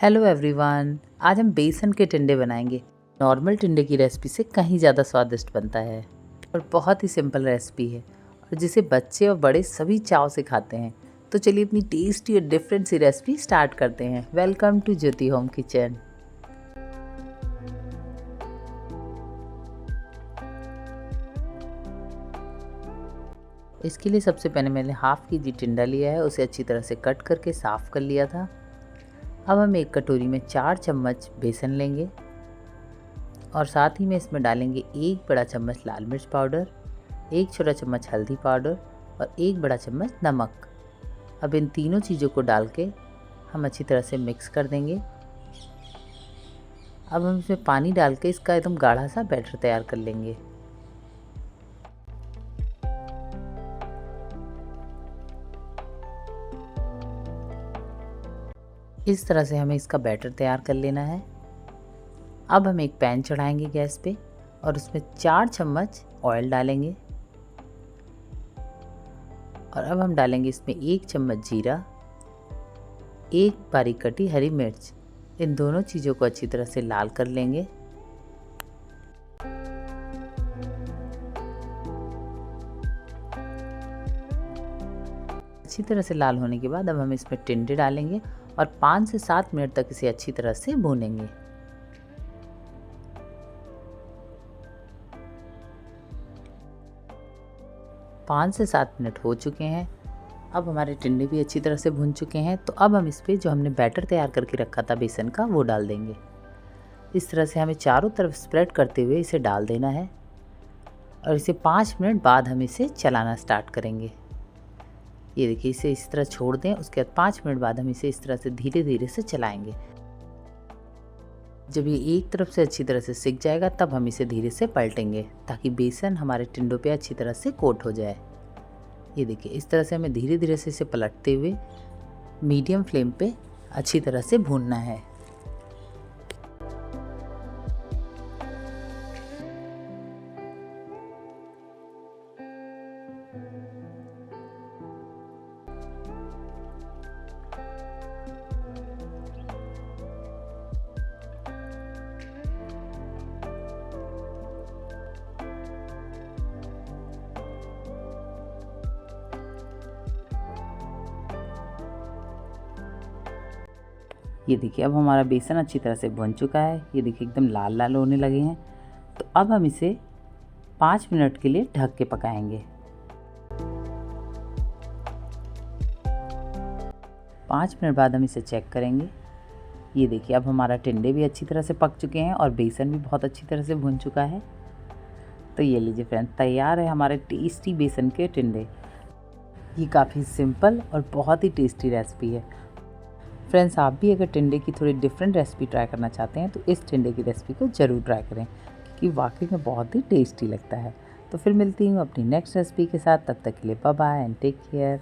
Hello everyone, आज हम बेसन के टिंडे बनाएंगे। नॉर्मल टिंडे की रेसिपी से कहीं ज़्यादा स्वादिष्ट बनता है और बहुत ही सिंपल रेसिपी है और जिसे बच्चे और बड़े सभी चाव से खाते हैं। तो चलिए अपनी टेस्टी और डिफरेंट सी रेसिपी स्टार्ट करते हैं। Welcome to Jyoti home kitchen. इसके लिए सबसे पहले मैंने हाफ केजी टिंडा लिया है, उसे अच्छी तरह से कट करके साफ़ कर लिया था। अब हम एक कटोरी में 4 चम्मच बेसन लेंगे और साथ ही में इसमें डालेंगे 1 बड़ा चम्मच लाल मिर्च पाउडर, 1 छोटा चम्मच हल्दी पाउडर और 1 बड़ा चम्मच नमक। अब इन तीनों चीज़ों को डाल के हम अच्छी तरह से मिक्स कर देंगे। अब हम इसमें पानी डाल के इसका एकदम गाढ़ा सा बैटर तैयार कर लेंगे। इस तरह से हमें इसका बैटर तैयार कर लेना है। अब हम एक पैन चढ़ाएंगे गैस पे और उसमें 4 चम्मच ऑयल डालेंगे और अब हम डालेंगे इसमें 1 चम्मच जीरा, 1 बारीक कटी हरी मिर्च। इन दोनों चीज़ों को अच्छी तरह से लाल कर लेंगे। अच्छी तरह से लाल होने के बाद अब हम इसमें टिंडे डालेंगे और 5 से 7 मिनट तक इसे अच्छी तरह से भूनेंगे। पाँच से 7 मिनट हो चुके हैं। अब हमारे टिंडे भी अच्छी तरह से भुन चुके हैं। तो अब हम इस पर जो हमने बैटर तैयार करके रखा था बेसन का, वो डाल देंगे। इस तरह से हमें चारों तरफ स्प्रेड करते हुए इसे डाल देना है और इसे 5 मिनट बाद हम इसे चलाना स्टार्ट करेंगे। ये देखिए, इसे इस तरह छोड़ दें। उसके बाद 5 मिनट बाद हम इसे इस तरह से धीरे धीरे से चलाएंगे। जब ये एक तरफ से अच्छी तरह से सिक जाएगा तब हम इसे धीरे से पलटेंगे ताकि बेसन हमारे टिंडों पे अच्छी तरह से कोट हो जाए। ये देखिए, इस तरह से हमें धीरे धीरे से इसे पलटते हुए मीडियम फ्लेम पे अच्छी तरह से भूनना है। ये देखिए, अब हमारा बेसन अच्छी तरह से भुन चुका है। ये देखिए, एकदम लाल लाल होने लगे हैं। तो अब हम इसे 5 मिनट के लिए ढक के पकाएंगे। 5 मिनट बाद हम इसे चेक करेंगे। ये देखिए, अब हमारा टिंडे भी अच्छी तरह से पक चुके हैं और बेसन भी बहुत अच्छी तरह से भुन चुका है। तो ये लीजिए फ्रेंड्स, तैयार है हमारे टेस्टी बेसन के टिंडे। ये काफ़ी सिंपल और बहुत ही टेस्टी रेसिपी है। फ्रेंड्स, आप भी अगर टिंडे की थोड़ी डिफरेंट रेसिपी ट्राई करना चाहते हैं तो इस टिंडे की रेसिपी को ज़रूर ट्राई करें क्योंकि वाकई में बहुत ही टेस्टी लगता है। तो फिर मिलती हूँ अपनी नेक्स्ट रेसिपी के साथ। तब तक के लिए bye bye and take care.